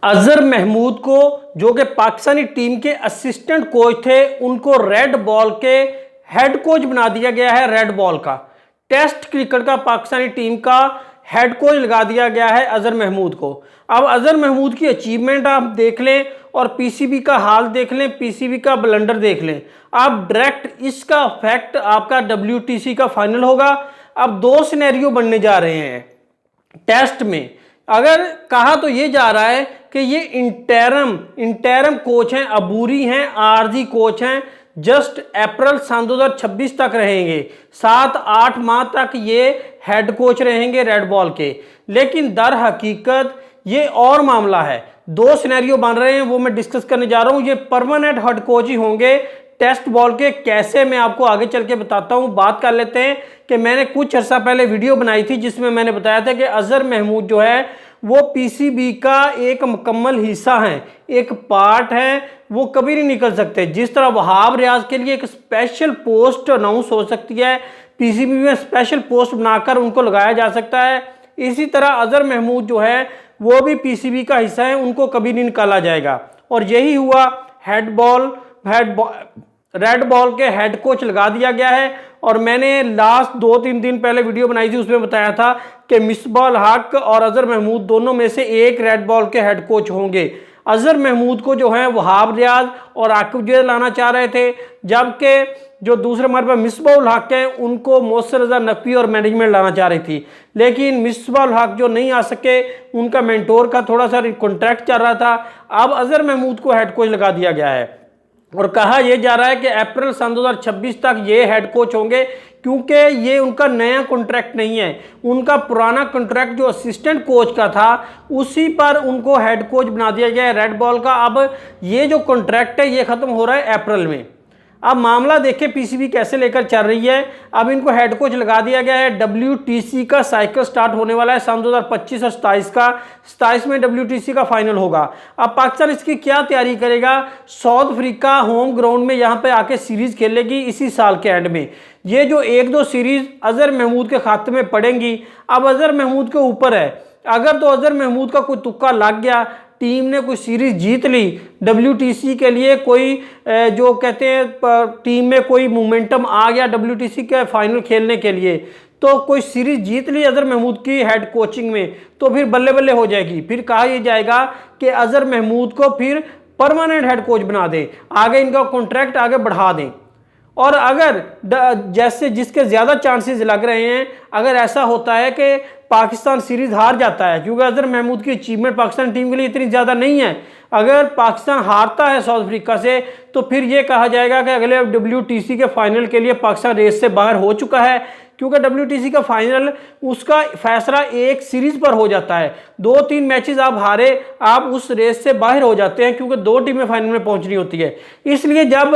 अजहर महमूद को, जो कि पाकिस्तानी टीम के असिस्टेंट कोच थे, उनको रेड बॉल के हेड कोच बना दिया गया है। रेड बॉल का टेस्ट क्रिकेट का पाकिस्तानी टीम का हेड कोच लगा दिया गया है अजहर महमूद को। अब अजहर महमूद की अचीवमेंट आप देख लें और पीसीबी का हाल देख लें, पीसीबी का ब्लंडर देख लें। आप डायरेक्ट इसका इफेक्ट आपका WTC का फाइनल होगा। अब दो सिनेरियो बनने जा रहे हैं टेस्ट में। अगर कहा तो ये जा रहा है कि ये इंटरम कोच हैं, अबूरी हैं, आरजी कोच हैं, जस्ट अप्रैल सन 2026 तक रहेंगे। 7-8 माह तक ये हेड कोच रहेंगे रेड बॉल के। लेकिन दर हकीकत ये और मामला है। दो सिनेरियो बन रहे हैं, वो मैं डिस्कस करने जा रहा हूं। ये परमानेंट हेड कोच ही होंगे टेस्ट बॉल के। कैसे, मैं आपको आगे चल के बताता हूं। बात कर लेते हैं कि मैंने कुछ अर्सा पहले वीडियो बनाई थी जिसमें मैंने बताया था कि अजहर महमूद जो है वो पीसीबी का एक मुकम्मल हिस्सा है, एक पार्ट है, वो कभी नहीं निकल सकते। जिस तरह वहाब रियाज के लिए एक स्पेशल पोस्ट अनाउंस हो सकती है, पीसीबी में स्पेशल पोस्ट बनाकर उनको लगाया जा सकता है, इसी तरह अजहर महमूद जो है वो भी पीसीबी का हिस्सा है, उनको कभी नहीं निकाला जाएगा। और यही हुआ, रेड बॉल के हेड कोच लगा दिया गया है। और मैंने लास्ट 2-3 दिन पहले वीडियो बनाई थी, उसमें बताया था कि मिसबाह हक और अजहर महमूद दोनों में से एक रेड बॉल के हेड कोच होंगे। अजहर महमूद को जो है वहाब रियाज और आकिब जुनैद लाना चाह रहे थे, जबकि जो दूसरे मरबा मिसबाह हक हैं उनको मोहसिन रजा नकवी और मैनेजमेंट लाना चाह रही थी। लेकिन मिसबाह हक जो नहीं आ सके, उनका मेंटोर का थोड़ा सा कॉन्ट्रैक्ट चल रहा था। अब अजहर महमूद को हेड कोच लगा दिया गया है और कहा यह जा रहा है कि अप्रैल सन 2026 तक ये हेड कोच होंगे, क्योंकि ये उनका नया कॉन्ट्रैक्ट नहीं है। उनका पुराना कॉन्ट्रैक्ट जो असिस्टेंट कोच का था उसी पर उनको हेड कोच बना दिया गया है रेड बॉल का। अब ये जो कॉन्ट्रैक्ट है ये खत्म हो रहा है अप्रैल में। अब मामला देखें पीसीबी कैसे लेकर चल रही है। अब इनको हेड कोच लगा दिया गया है। WTC का साइकिल स्टार्ट होने वाला है सन 2025 और 27 का। 27 में WTC का फाइनल होगा। अब पाकिस्तान इसकी क्या तैयारी करेगा? साउथ अफ्रीका होम ग्राउंड में यहाँ पे आके सीरीज खेलेगी इसी साल के एंड में। ये जो 1-2 सीरीज अजहर महमूद के खाते में पड़ेंगी। अब अजहर महमूद के ऊपर है, अगर तो अजहर महमूद का कोई तुक्का लग गया, टीम ने कोई सीरीज जीत ली, WTC के लिए कोई जो कहते हैं टीम में कोई मोमेंटम आ गया WTC के फाइनल खेलने के लिए, तो कोई सीरीज जीत ली अजहर महमूद की हेड कोचिंग में, तो फिर बल्ले बल्ले हो जाएगी। फिर कहा यह जाएगा कि अजहर महमूद को फिर परमानेंट हेड कोच बना दें, आगे इनका कॉन्ट्रैक्ट आगे बढ़ा दें। और अगर जैसे जिसके ज़्यादा चांसेस लग रहे हैं, अगर ऐसा होता है कि पाकिस्तान सीरीज हार जाता है, क्योंकि अजहर महमूद की अचीवमेंट पाकिस्तान टीम के लिए इतनी ज़्यादा नहीं है, अगर पाकिस्तान हारता है साउथ अफ्रीका से, तो फिर ये कहा जाएगा कि अगले WTC के फाइनल के लिए पाकिस्तान रेस से बाहर हो चुका है। क्योंकि WTC का फाइनल उसका फैसला एक सीरीज पर हो जाता है। 2-3 मैचेस आप हारे, आप उस रेस से बाहर हो जाते हैं, क्योंकि 2 टीमें फाइनल में पहुंचनी होती है। इसलिए जब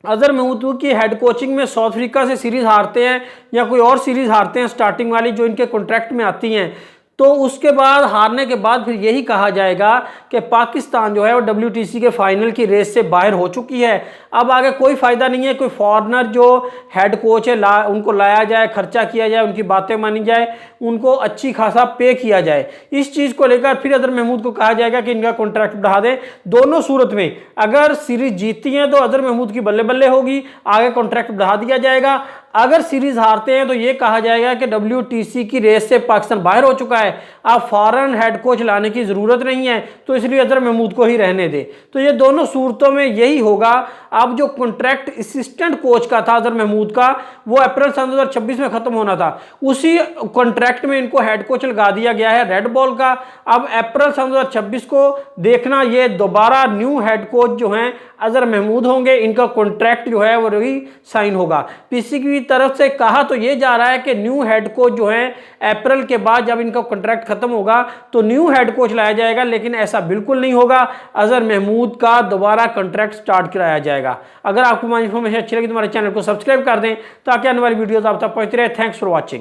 अजहर महमूद की हेड कोचिंग में साउथ अफ्रीका से सीरीज हारते हैं या कोई और सीरीज हारते हैं स्टार्टिंग वाली जो इनके कॉन्ट्रैक्ट में आती हैं, तो उसके बाद हारने के बाद फिर यही कहा जाएगा कि पाकिस्तान जो है वो WTC के फाइनल की रेस से बाहर हो चुकी है। अब आगे कोई फ़ायदा नहीं है, कोई फॉरनर जो हेड कोच है उनको लाया जाए, खर्चा किया जाए, उनकी बातें मानी जाए, उनको अच्छी खासा पे किया जाए। इस चीज़ को लेकर फिर अजहर महमूद को कहा जाएगा कि इनका कॉन्ट्रैक्ट बढ़ा दें। दोनों सूरत में अगर सीरीज जीतती हैं तो अजहर महमूद की बल्ले बल्ले होगी, आगे कॉन्ट्रैक्ट बढ़ा दिया जाएगा। अगर सीरीज हारते हैं तो ये कहा जाएगा कि WTC की रेस से पाकिस्तान बाहर हो चुका है, अब फॉरेन हेड कोच लाने की ज़रूरत नहीं है, तो इसलिए अजहर महमूद को ही रहने दे। तो ये दोनों सूरतों में यही होगा। अब जो कॉन्ट्रैक्ट असिस्टेंट कोच का था अजहर महमूद का, वो अप्रैल सन 2026 में ख़त्म होना था, उसी कॉन्ट्रैक्ट में इनको हेड कोच लगा दिया गया है रेड बॉल का। अब अप्रैल सन 2026 को देखना, ये दोबारा न्यू हेड कोच जो हैं अजहर महमूद होंगे, इनका कॉन्ट्रैक्ट जो है वो री साइन होगा। पीसीबी की तरफ से कहा तो ये जा रहा है कि न्यू हेड कोच जो है अप्रैल के बाद जब इनका कॉन्ट्रैक्ट खत्म होगा तो न्यू हेड कोच लाया जाएगा, लेकिन ऐसा बिल्कुल नहीं होगा। अजहर महमूद का दोबारा कॉन्ट्रैक्ट स्टार्ट कराया जाएगा। अगर आपको हमारी इन्फॉर्मेशन अच्छी लगी तो हमारे चैनल को सब्सक्राइब कर दें ताकि आने वाली वीडियोस आप तक पहुंचती रहे। Thanks for watching.